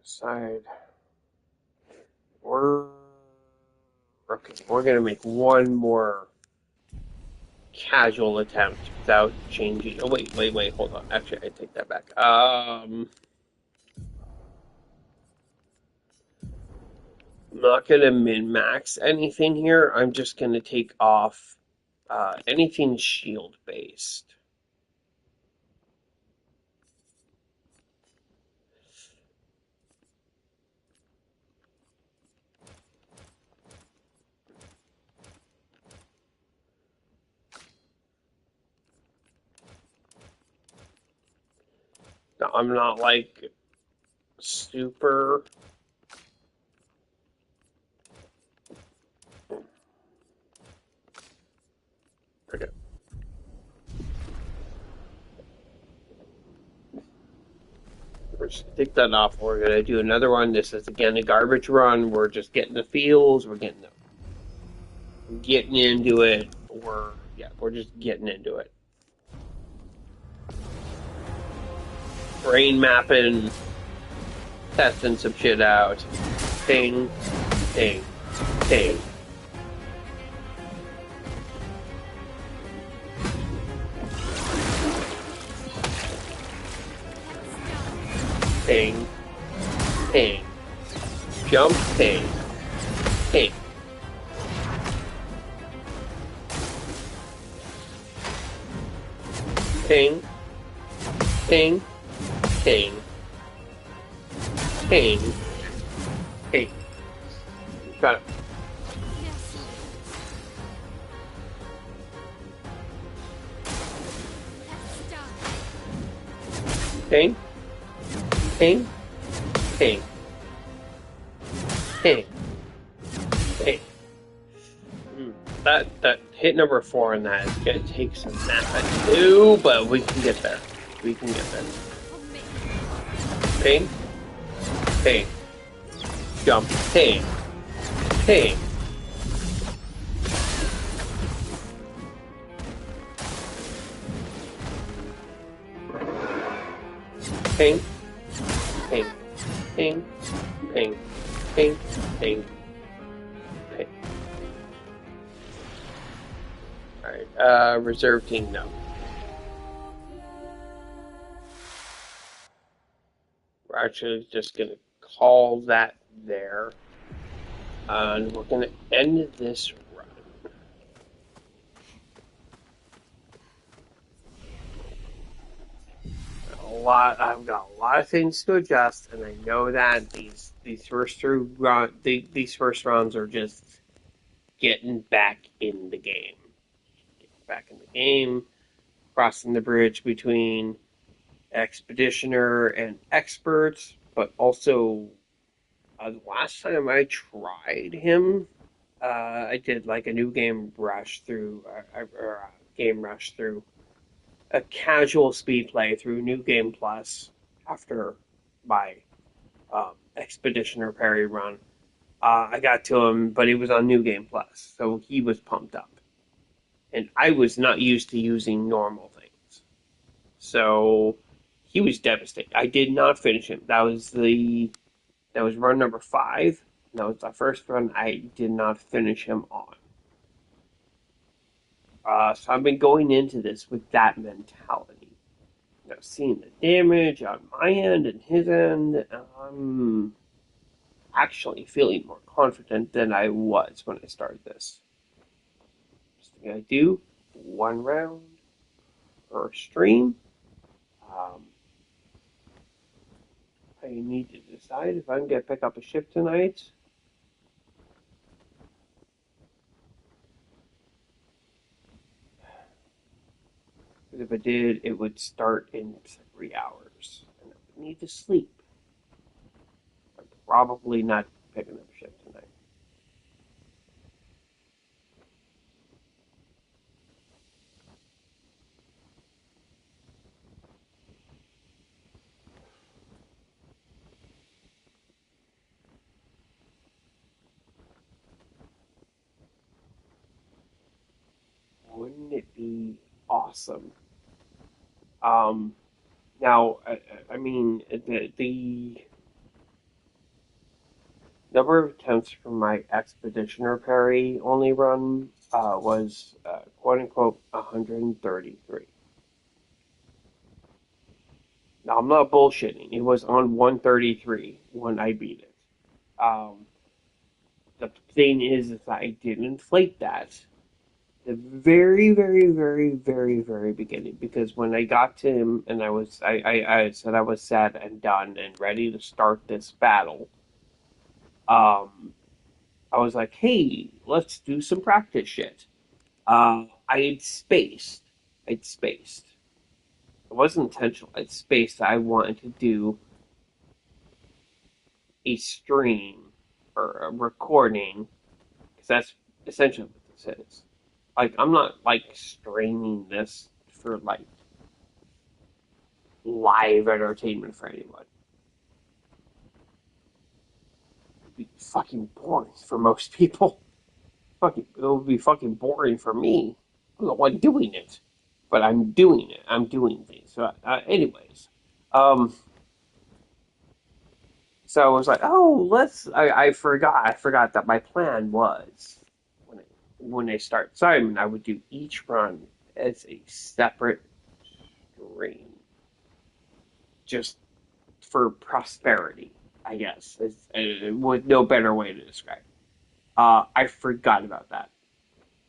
Side. We're okay. We're gonna make one more casual attempt without changing. Oh wait. Hold on. Actually, I take that back. I'm not gonna min max anything here. I'm just gonna take off anything shield based. Now, I'm not like super. Okay. We're just gonna take that off. We're gonna do another one. This is again a garbage run. We're just getting the feels. Getting into it. We're just getting into it. Brain mapping, testing some shit out. Ting, ting, ting. Ting, ting. Jump, ting, ting. Ting, ting, ting, ting, ting. Got it. Ting, ting, ting, ting, ting. That hit number 4 on that is gonna take some math too, but we can get there. We can get there. Ping, ping, jump, ping, ping. Ping, ping, ping, ping, ping, ping, ping. Alright, reserve team no. We're actually just gonna call that there. And we're gonna end this run. I've got a lot of things to adjust, and I know that these first rounds are just getting back in the game. Getting back in the game, crossing the bridge between expeditioner and experts, but also the last time I tried him, I did like a new game rush through, or a game rush through a casual speed play through New Game Plus after my expeditioner parry run. I got to him, but he was on New Game Plus, so he was pumped up, and I was not used to using normal things, so he was devastated. I did not finish him. That was run number 5. That was the first run I did not finish him on. So I've been going into this with that mentality. You know, seeing the damage on my end and his end, I'm actually feeling more confident than I was when I started this. First thing I do, one round per stream. Um, I need to decide if I'm going to pick up a shift tonight. Because if I did, it would start in 3 hours. And I would need to sleep. I'm probably not picking up a shift tonight. Wouldn't it be awesome Now, I mean, the number of attempts for my expeditioner parry only run was quote unquote 133. Now, I'm not bullshitting. It was on 133 when I beat it. Um, the thing is that I did inflate that the very, very, very, very, very beginning because when I got to him and I said I was set and done and ready to start this battle, um, I was like, hey, let's do some practice shit. I had spaced. I'd spaced. It wasn't intentional. I'd spaced. I wanted to do a stream or a recording because that's essentially what this is. Like, I'm not like streaming this for like live entertainment for anyone. It'd be fucking boring for most people. Fucking, it would be fucking boring for me. I'm the one doing it, but I'm doing it. I'm doing things. So, anyways, um, so I was like, oh, let's. I forgot. I forgot that my plan was when I start Simon, I would do each run as a separate stream, just for prosperity, I guess. With no better way to describe it. I forgot about that.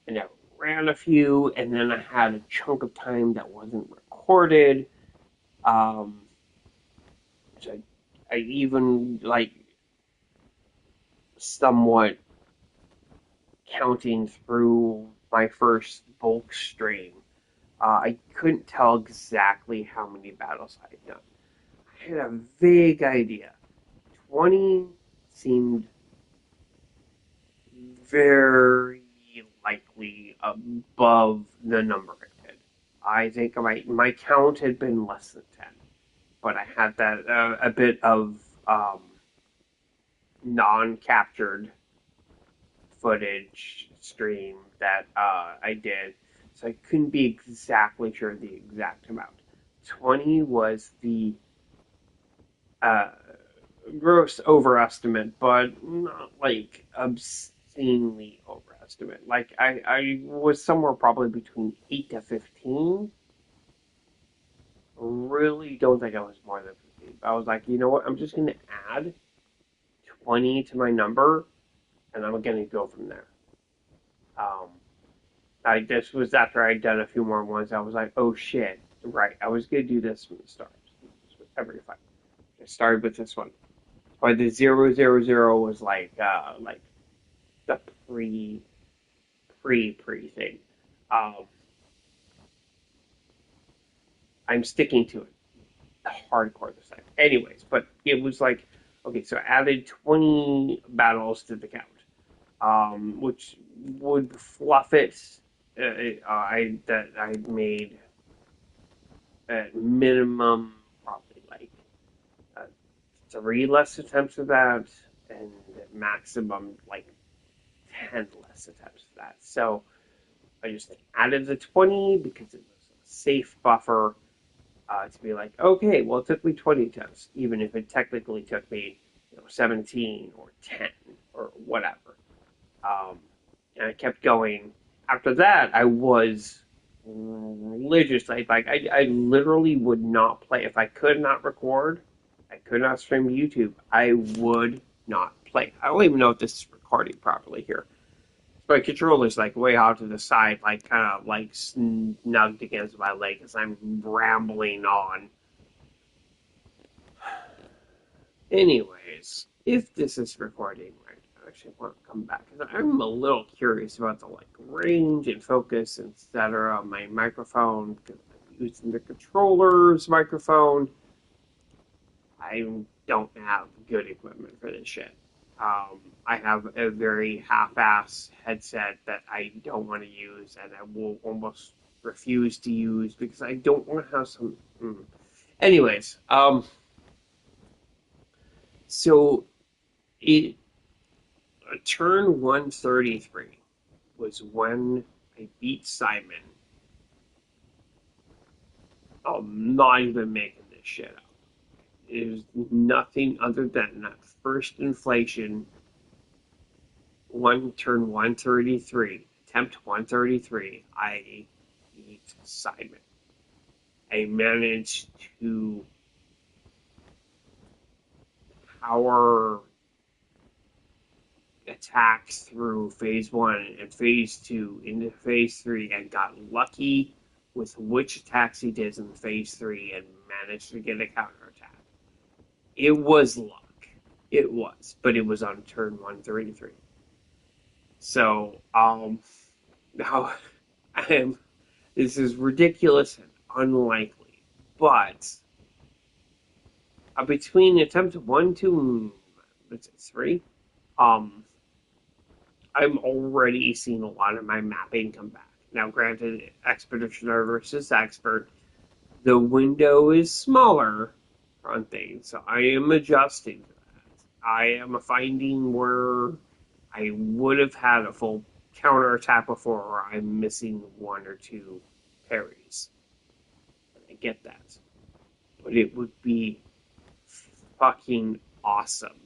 And I ran a few, and then I had a chunk of time that wasn't recorded. Um, which I even, like, somewhat counting through my first bulk stream. I couldn't tell exactly how many battles I had done. I had a vague idea. 20 seemed very likely above the number I did. I think my count had been less than 10, but I had that a bit of non-captured footage stream that I did, so I couldn't be exactly sure the exact amount. 20 was the uh, gross overestimate, but not like obscenely overestimate. Like I was somewhere probably between 8 to 15. Really don't think I was more than 15. I was like, you know what? I'm just going to add 20 to my number, and I'm going to go from there. Um, I This was after I'd done a few more ones. I was like, oh shit, right? I was going to do this from the start. Every fight. I started with this one. But the 000 was like the pre thing. Um, I'm sticking to it hardcore this time. Anyways, but it was like okay, so I added 20 battles to the count, which would fluff it. I made at minimum probably like uh, 3 less attempts of that, and at maximum like 10 less attempts of that. So I just added the 20 because it was a safe buffer to be like, okay, well, it took me 20 attempts, even if it technically took me 17 or 10 or whatever. And I kept going. After that, I was religious. I literally would not play. If I could not record, I could not stream to YouTube, I would not play. I don't even know if this is recording properly here. My controller's like way out to the side, like kind of like snugged against my leg as I'm rambling on. Anyways, if this is recording right, I actually want to come back because I'm a little curious about the like range and focus, etc. of my microphone because I'm using the controller's microphone. I don't have good equipment for this shit. I have a very half-ass headset that I don't want to use, and I will almost refuse to use because I don't want to have some. Anyways, so it turn 133 was when I beat Simon I'm not even making this shit up. It is nothing other than that first inflation, turn 133, attempt 133. I eat Simon. I managed to power attacks through phase one and phase two into phase three and got lucky with which attacks he did in phase three and managed to get a counterattack. It was luck. It was, but it was on turn 133. So, now I am. This is ridiculous and unlikely, but between attempt one, two, what's it, three, um, I'm already seeing a lot of my mapping come back. Now, granted, Expeditioner versus Expert, the window is smaller on things, so I am adjusting to that. I am finding where I would have had a full counterattack before, where I'm missing one or two parries. I get that. But it would be fucking awesome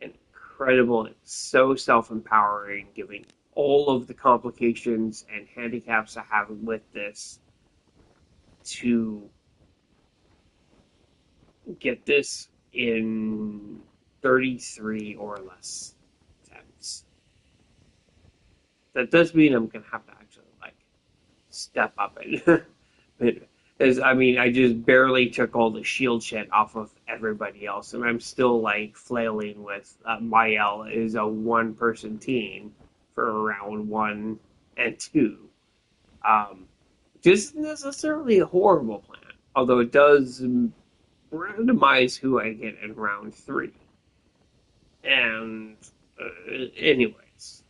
and incredible and so self-empowering, giving all of the complications and handicaps I have with this to get this in 33 or less attempts. That does mean I'm gonna have to actually like step up and as I mean, I just barely took all the shield shit off of everybody else, and I'm still like flailing with Mael is a one-person team for round one and two. Just necessarily a horrible plan, although it does randomize who I get in round three. And anyways,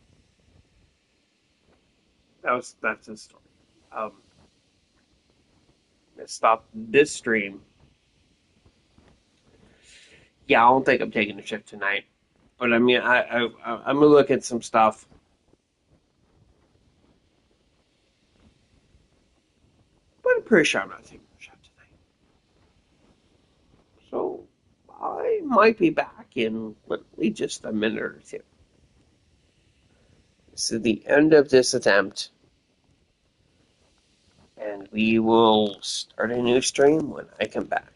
that's the story. Um, I stopped this stream. Yeah, I don't think I'm taking a shift tonight, but I mean, I'm gonna look at some stuff. But I'm pretty sure I'm not taking a shift tonight. So I might be back in literally just a minute or two. This is the end of this attempt, and we will start a new stream when I come back.